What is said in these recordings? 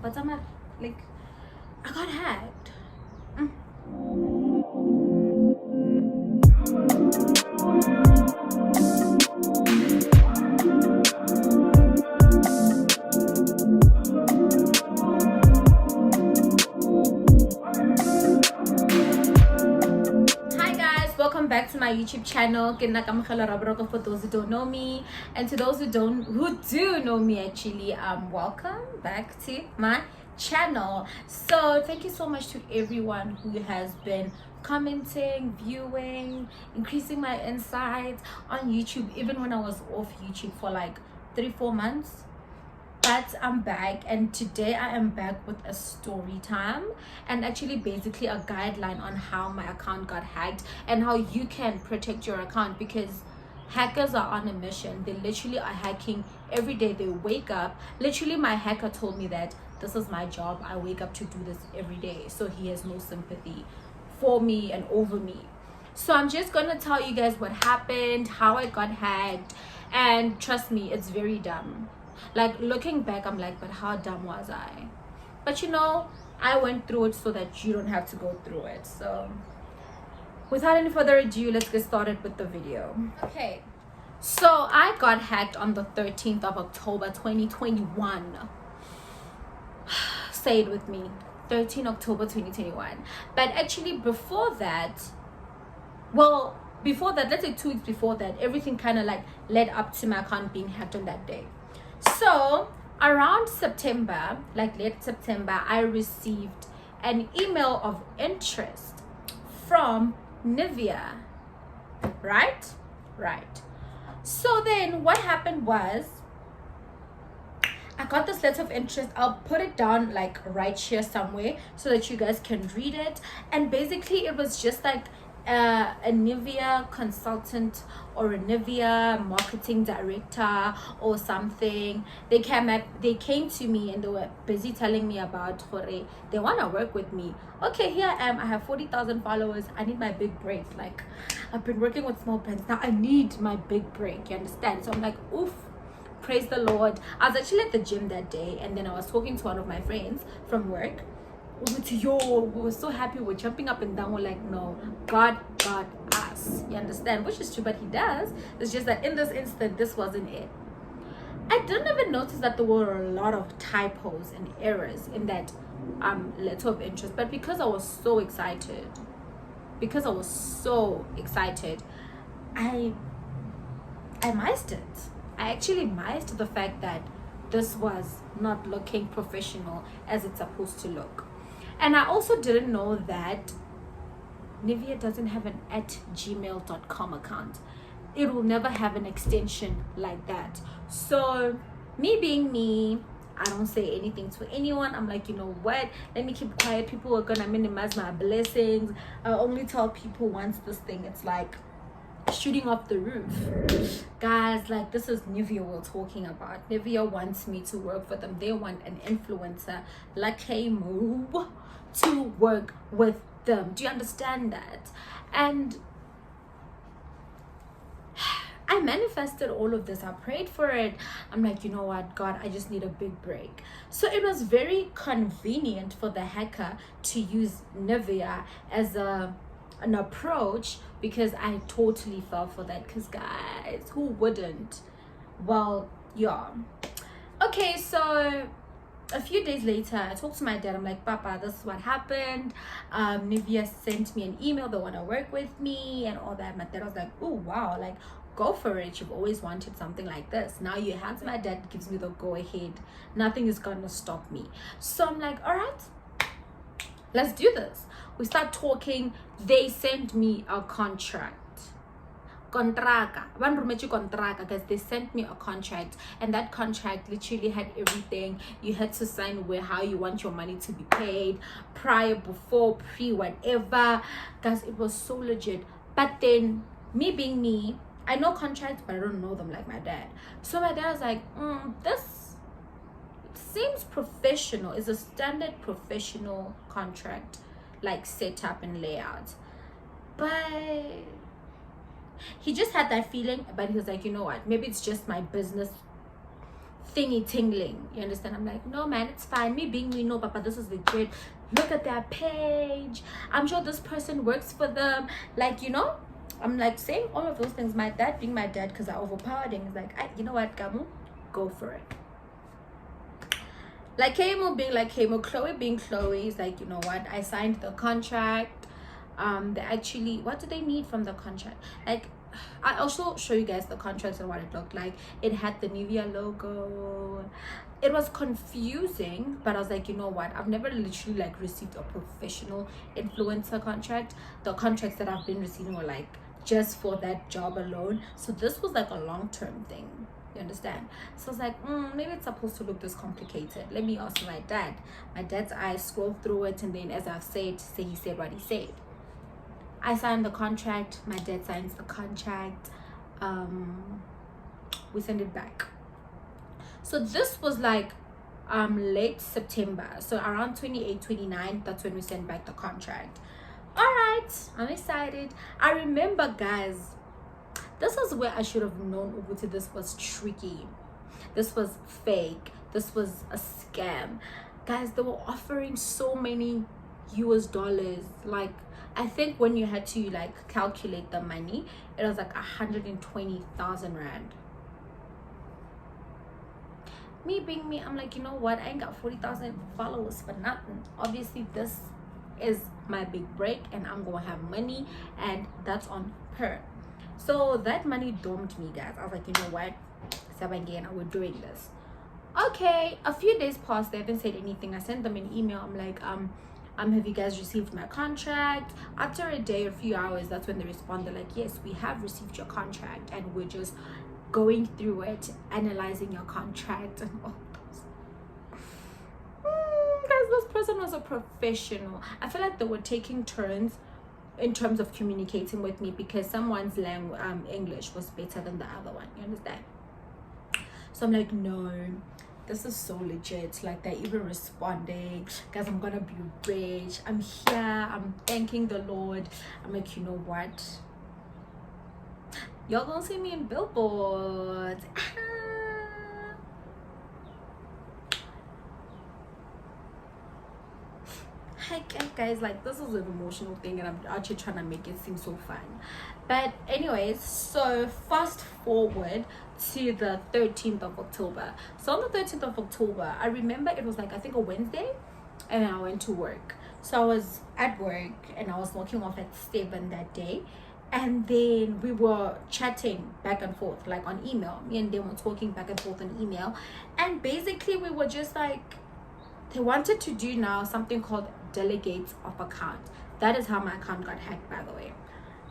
but I'm not, like, I got hacked. Welcome back to my YouTube channel. For those who don't know me, and to those who do know me, actually, welcome back to my channel. So thank you so much to everyone who has been commenting, viewing, increasing my insights on YouTube, even when I was off YouTube for like 3-4 months. But I'm back, and today I am back with a story time, and actually basically a guideline on how my account got hacked and how you can protect your account, because hackers are on a mission. They literally are hacking every day. They wake up, literally my hacker told me that this is my job, I wake up to do this every day, so he has no sympathy for me and over me. So I'm just gonna tell you guys what happened, how I got hacked, and trust me, it's very dumb. Like, looking back, I'm like, but how dumb was I? But you know, I went through it so that you don't have to go through it. So without any further ado, let's get started with the video. Okay, so I got hacked on the 13th of October 2021. Say it with me, 13 October 2021. But actually before that, let's say 2 weeks before that, everything kind of like led up to my account being hacked on that day. So around September, like late September, I received an email of interest from Nivea. Right. So then what happened was, I got this letter of interest. I'll put it down like right here somewhere so that you guys can read it. And basically it was just like a Nivea consultant or a Nivea marketing director or something. They came to me and they were busy telling me about Hore. They want to work with me. Okay, here I am. I have 40,000 followers. I need my big break. Like, I've been working with small brands. Now I need my big break. You understand? So I'm like, oof. Praise the Lord. I was actually at the gym that day, and then I was talking to one of my friends from work. We were so happy, we're jumping up and down. We're like, no, God got us. You understand? Which is true, but he does. It's just that in this instant, this wasn't it. I didn't even notice that there were a lot of typos and errors in that letter of interest. But because I was so excited, I missed it. I actually missed the fact that this was not looking professional as it's supposed to look. And I also didn't know that Nivea doesn't have an @gmail.com account. It will never have an extension like that. So me being me, I don't say anything to anyone. I'm like, you know what, let me keep quiet. People are gonna minimize my blessings. I only tell people once this thing, it's like shooting off the roof. Guys, like, this is Nivea we're talking about. Nivea wants me to work for them. They want an influencer like a move to work with them. Do you understand that? And I manifested all of this. I prayed for it. I'm like, you know what, God, I just need a big break. So it was very convenient for the hacker to use Nivea as an approach, because I totally fell for that. Because guys, who wouldn't? Well, yeah. Okay, so a few days later, I talked to my dad. I'm like, Papa, this is what happened. Nivea sent me an email. They want to work with me and all that. My dad was like, oh wow, like, go for it. You've always wanted something like this. Now you have. My dad gives me the go ahead. Nothing is gonna stop me. So I'm like, all right, let's do this. We start talking. They sent me a contract. Because they sent me a contract, and that contract literally had everything. You had to sign how you want your money to be paid, prior, before, pre, whatever. Guys, it was so legit. But then, me being me, I know contracts, but I don't know them like my dad. So my dad was like, this seems professional. It's a standard professional contract, like setup and layout. But he just had that feeling. But he was like, you know what, maybe it's just my business thingy tingling. You understand? I'm like, no man, it's fine. Me being me, no papa, this is legit. Look at their page. I'm sure this person works for them. Like, you know, I'm like saying all of those things. My dad being my dad, because I overpowered him, is like, you know what, Gamu, go for it. Like Kamo being like Kamo, Chloe being Chloe, is like, you know what, I signed the contract. They actually, what do they need from the contract? Like, I also show you guys the contract and what it looked like. It had the Nivea logo. It was confusing, but I was like, you know what, I've never literally like received a professional influencer contract. The contracts that I've been receiving were like just for that job alone. So this was like a long-term thing. You understand? So I was like, maybe it's supposed to look this complicated. Let me ask my dad. My dad's eyes scrolled through it, and then as I've said, he said what he said. I signed the contract. My dad signs the contract. We send it back. So this was like late September. So around 28, 29, that's when we sent back the contract. All right, I'm excited. I remember, guys, this is where I should have known Ubuti this was tricky. This was fake. This was a scam. Guys, they were offering so many US dollars. Like, I think when you had to like calculate the money, it was like 120,000 rand. Me being me, I'm like, you know what, I ain't got 40,000 followers for nothing. Obviously this is my big break and I'm gonna have money, and that's on her. So that money domed me, guys. I was like, you know what, Sabangena, we're doing this. Okay, a few days passed, they haven't said anything. I sent them an email. I'm like, have you guys received my contract? After a day or a few hours, that's when they respond. They're like, yes, we have received your contract and we're just going through it, analyzing your contract and all those. Guys, this person was a professional. I feel like they were taking turns in terms of communicating with me, because someone's English was better than the other one. You understand? So I'm like, no, this is so legit. Like, they're even responding. Guys, I'm gonna be rich. I'm here. I'm thanking the Lord. I'm like, you know what? Y'all gonna see me in billboards. Hi guys, like, this is an emotional thing and I'm actually trying to make it seem so fun. But anyways, so fast forward to the 13th of October. So on the 13th of October, I remember it was like, I think a Wednesday, and I went to work. So I was at work and I was walking off at 7 that day, and then we were chatting back and forth, like on email. Me and them were talking back and forth on email, and basically we were just like, they wanted to do now something called delegates of account. That is how my account got hacked, by the way.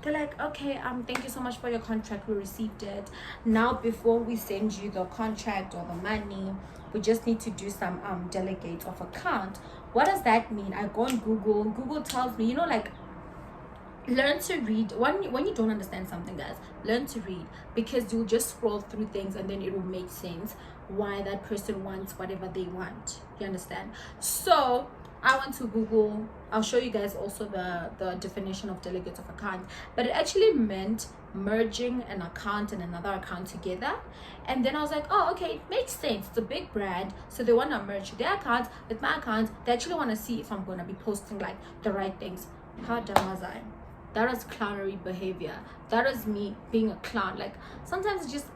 They're like, okay, thank you so much for your contract, we received it. Now before we send you the contract or the money, we just need to do some delegates of account. What does that mean? I go on Google tells me, you know, like, learn to read. When you don't understand something, guys, learn to read, because you'll just scroll through things and then it will make sense why that person wants whatever they want. You understand? So I went to Google. I'll show you guys also the definition of delegates of account, but it actually meant merging an account and another account together. And then I was like, oh, okay, it makes sense. It's a big brand, so they want to merge their account with my account. They actually want to see if I'm going to be posting like the right things. How dumb was I? That was clownery behavior. That was me being a clown. Like, sometimes it's just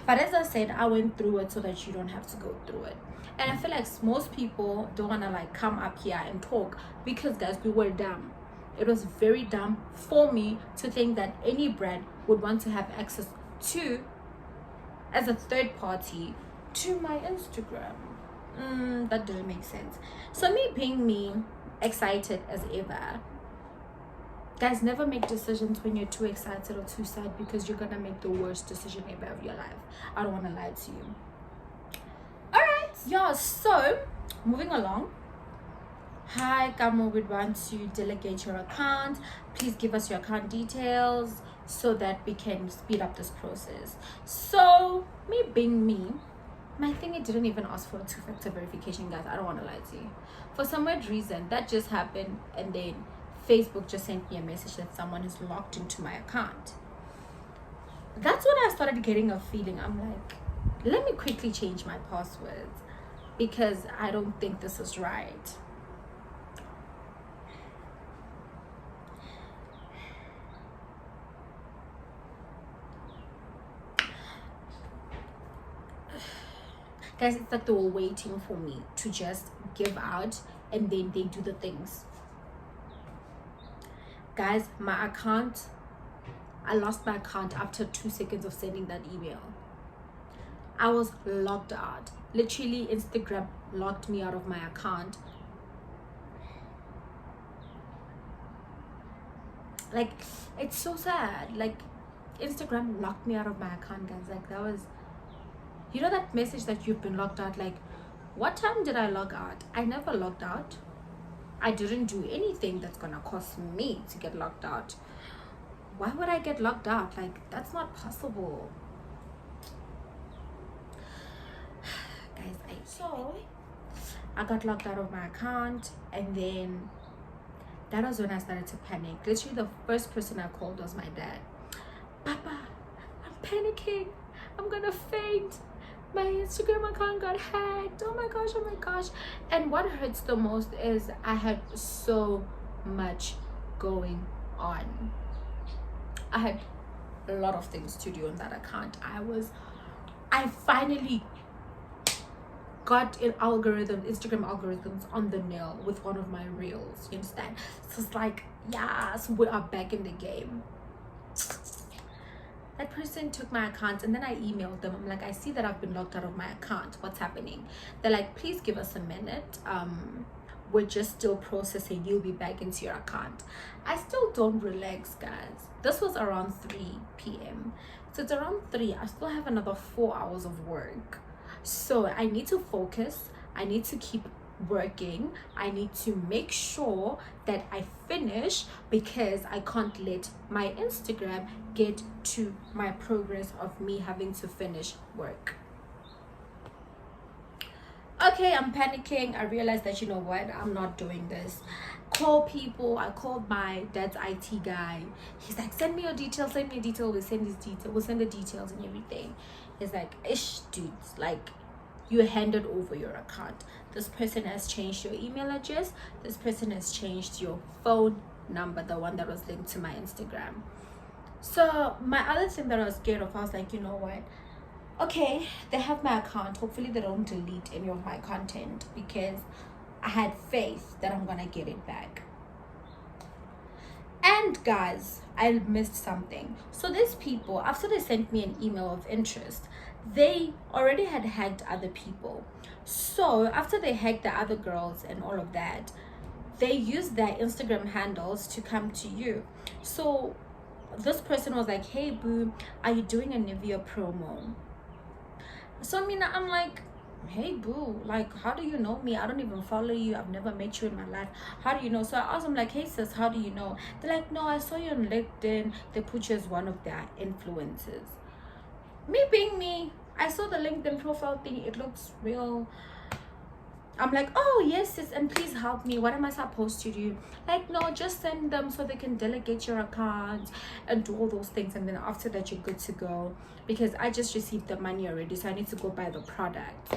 but as I said, I went through it so that you don't have to go through it. And I feel like most people don't want to like come up here and talk, because guys, we were dumb. It was very dumb for me to think that any brand would want to have access to, as a third party, to my Instagram. That doesn't make sense. So me being me, excited as ever. Guys, never make decisions when you're too excited or too sad, because you're gonna make the worst decision ever of your life. I don't want to lie to you. All right, yeah, so moving along. Hi, Kamo, would want to delegate your account. Please give us your account details so that we can speed up this process. So me being me, my thing, it didn't even ask for a two-factor verification, guys. I don't want to lie to you. For some weird reason, that just happened, and then Facebook just sent me a message that someone is logged into my account. That's when I started getting a feeling. I'm like, let me quickly change my passwords because I don't think this is right. Guys, it's like they were waiting for me to just give out, and then they do the things. Guys, my account, I lost my account after 2 seconds of sending that email. I was locked out. Literally, Instagram locked me out of my account. Like, it's so sad. Like, Instagram locked me out of my account, guys. Like, that was, you know that message that you've been locked out? Like, what time did I log out? I never logged out. I didn't do anything that's gonna cost me to get locked out. Why would I get locked out? Like, that's not possible. Guys, I got locked out of my account, and then that was when I started to panic. Literally, the first person I called was my dad. Papa, I'm panicking. I'm gonna faint. My Instagram account got hacked. Oh my gosh, oh my gosh. And what hurts the most is I had so much going on. I had a lot of things to do on that account. I finally got Instagram algorithms on the nail with one of my reels. You understand? So it's like, yes, we are back in the game. That person took my account, and then I emailed them. I'm like, I see that I've been locked out of my account. What's happening? They're like, please give us a minute. We're just still processing. You'll be back into your account. I still don't relax, guys. This was around 3 p.m. So it's around 3. I still have another 4 hours of work. So I need to focus. I need to keep working. I need to make sure that I finish, because I can't let my Instagram get to my progress of me having to finish work. Okay, I'm panicking. I realized that, you know what, I'm not doing this. Call people. I called my dad's IT guy. He's like, send me your details, we'll send the details and everything. He's like, ish, dudes, like, you handed over your account. This person has changed your email address. This person has changed your phone number, the one that was linked to my Instagram. So my other thing that I was scared of, I was like, you know what, okay, they have my account. Hopefully they don't delete any of my content, because I had faith that I'm gonna get it back. And guys, I missed something. So these people, after they sent me an email of interest, they already had hacked other people. So after they hacked the other girls and all of that, they used their Instagram handles to come to you. So this person was like, hey boo, are you doing a Nivea promo? So I'm like, hey boo, like, how do you know me? I don't even follow you. I've never met you in my life. How do you know? So I asked them, like, hey sis, how do you know? They're like, no, I saw you on LinkedIn. They put you as one of their influencers. Me being me, I saw the LinkedIn profile thing. It looks real. I'm like, oh yes sis, and please help me. What am I supposed to do? Like, no, just send them so they can delegate your account and do all those things, and then after that you're good to go, because I just received the money already, so I need to go buy the product.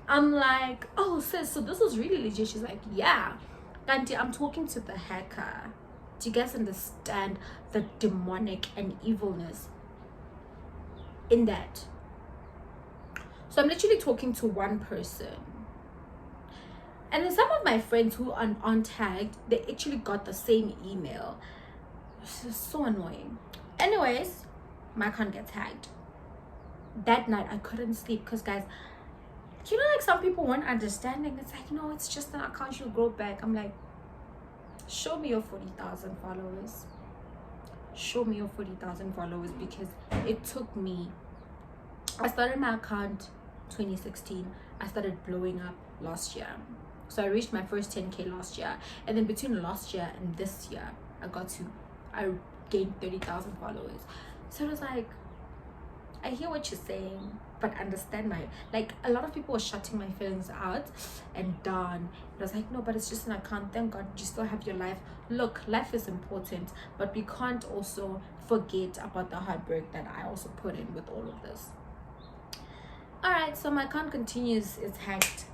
I'm like, oh sis, so this is really legit? She's like, yeah, Auntie, I'm talking to the hacker. Do you guys understand the demonic and evilness in that? So I'm literally talking to one person, and then some of my friends who are untagged, they actually got the same email. This is so annoying. Anyways, my account gets hacked. That night I couldn't sleep, because guys, you know, like, some people weren't understanding. It's like, no, it's just an account, you'll grow back. I'm like, show me your 40,000 followers. Show me your 40,000 followers, because it took me, I started my account 2016. I started blowing up last year. So I reached my first 10K last year, and then between last year and this year, I gained 30,000 followers. So it was like, I hear what you're saying, but understand my, like, a lot of people were shutting my feelings out and down. I was like, no, but it's just an account. Thank God you still have your life. Look, life is important, but we can't also forget about the heartbreak that I also put in with all of this. All right, so my account continues. It's hacked.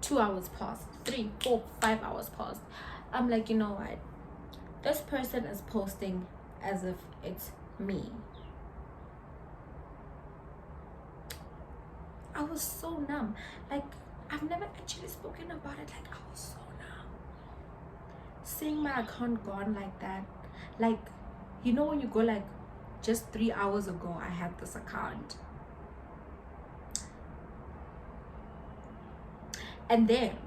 2 hours passed, 3, 4, 5 hours passed. I'm like, you know what, this person is posting as if it's me. I was so numb. Like, I've never actually spoken about it. Like, I was so numb. Seeing my account gone like that. Like, you know when you go like, just 3 hours ago, I had this account. And then,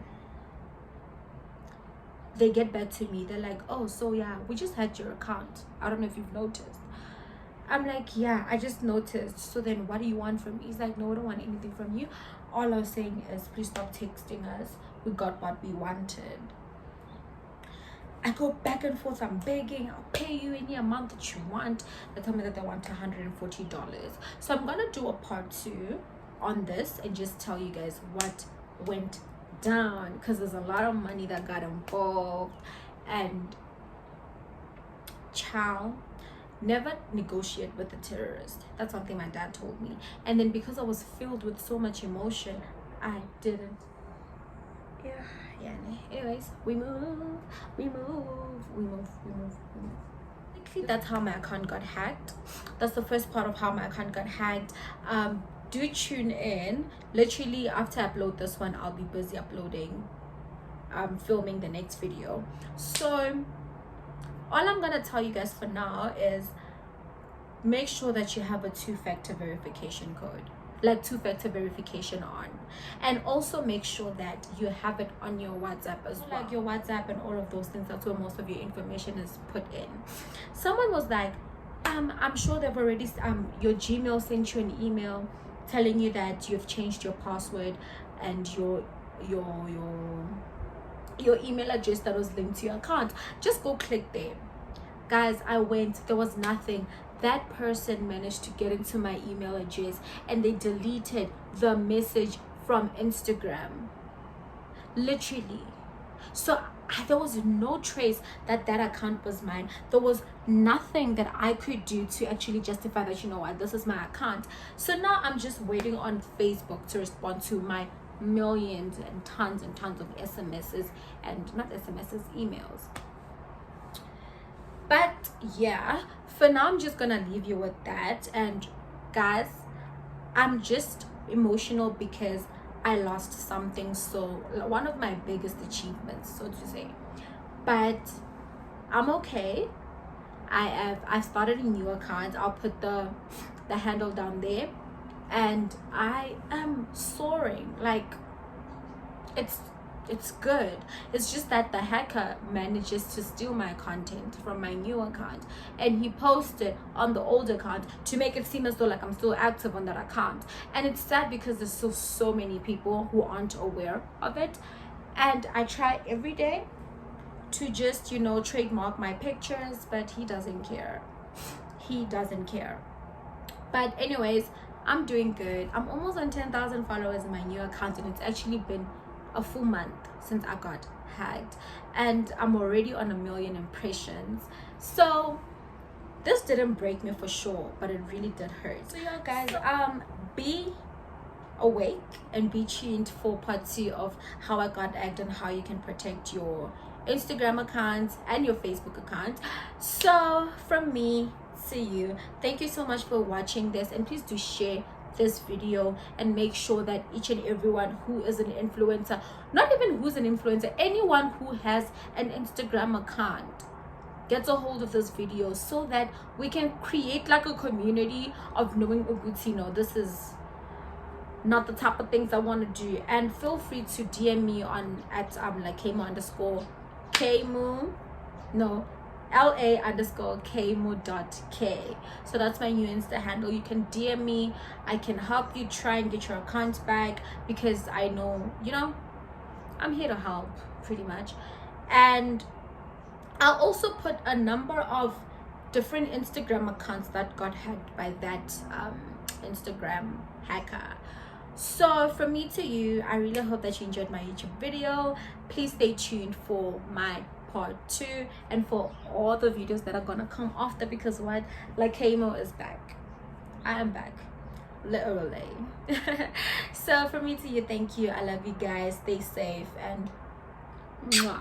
they get back to me. They're like, oh, so yeah, we just had your account. I don't know if you've noticed. I'm like, yeah, I just noticed. So then what do you want from me? He's like, no, I don't want anything from you. All I was saying is, please stop texting us. We got what we wanted. I go back and forth. I'm begging. I'll pay you any amount that you want. They tell me that they want $140. So I'm going to do a part 2 on this and just tell you guys what went down. Because there's a lot of money that got involved. And ciao. Never negotiate with a terrorist. That's something my dad told me. And then because I was filled with so much emotion, I didn't. Yeah. Anyways, we move. That's how my account got hacked. That's the first part of how my account got hacked. Do tune in. Literally after I upload this one, I'll be busy uploading, filming the next video. So all I'm gonna tell you guys for now is make sure that you have a 2-factor verification code, like 2-factor verification on, and also make sure that you have it on your WhatsApp as well, like your WhatsApp and all of those things. That's where most of your information is put in. Someone was like, I'm sure they've already your Gmail sent you an email telling you that you've changed your password and your email address that was linked to your account. Just go click there. Guys, I went, there was nothing. That person managed to get into my email address and they deleted the message from Instagram, literally. So there was no trace that account was mine. There was nothing that I could do to actually justify that, you know what, this is my account. So now I'm just waiting on Facebook to respond to my millions and tons of SMSs, and not SMSs, emails. But yeah, for now I'm just gonna leave you with that. And guys, I'm just emotional because I lost something, so one of my biggest achievements, so to say. But I'm okay. I've started a new account. I'll put the handle down there, and I am soaring. Like, it's good. It's just that the hacker manages to steal my content from my new account, and he posted on the old account to make it seem as though like I'm still active on that account. And it's sad because there's still so many people who aren't aware of it, and I try every day to just, you know, trademark my pictures, but he doesn't care. But anyways, I'm doing good. I'm almost on 10,000 followers in my new account, and it's actually been a full month since I got hacked, and I'm already on 1 million impressions. So this didn't break me for sure, but it really did hurt. So yeah guys, be awake and be tuned for part 2 of how I got hacked and how you can protect your Instagram account and your Facebook account. So from me to you, thank you so much for watching this, and please do share this video and make sure that each and everyone who is an influencer, not even who's an influencer, anyone who has an Instagram account gets a hold of this video, so that we can create like a community of knowing Uguti, no, this is not the type of things I want to do. And feel free to DM me on at like LA_Kmu.K. So that's my new Insta handle. You can DM me. I can help you try and get your account back, because I know, you know, I'm here to help pretty much. And I'll also put a number of different Instagram accounts that got hacked by that Instagram hacker. So from me to you, I really hope that you enjoyed my YouTube video. Please stay tuned for my part 2 and for all the videos that are gonna come after, because what, like, Kamo is back. I am back, literally. So from me to you, thank you. I love you guys. Stay safe and mwah.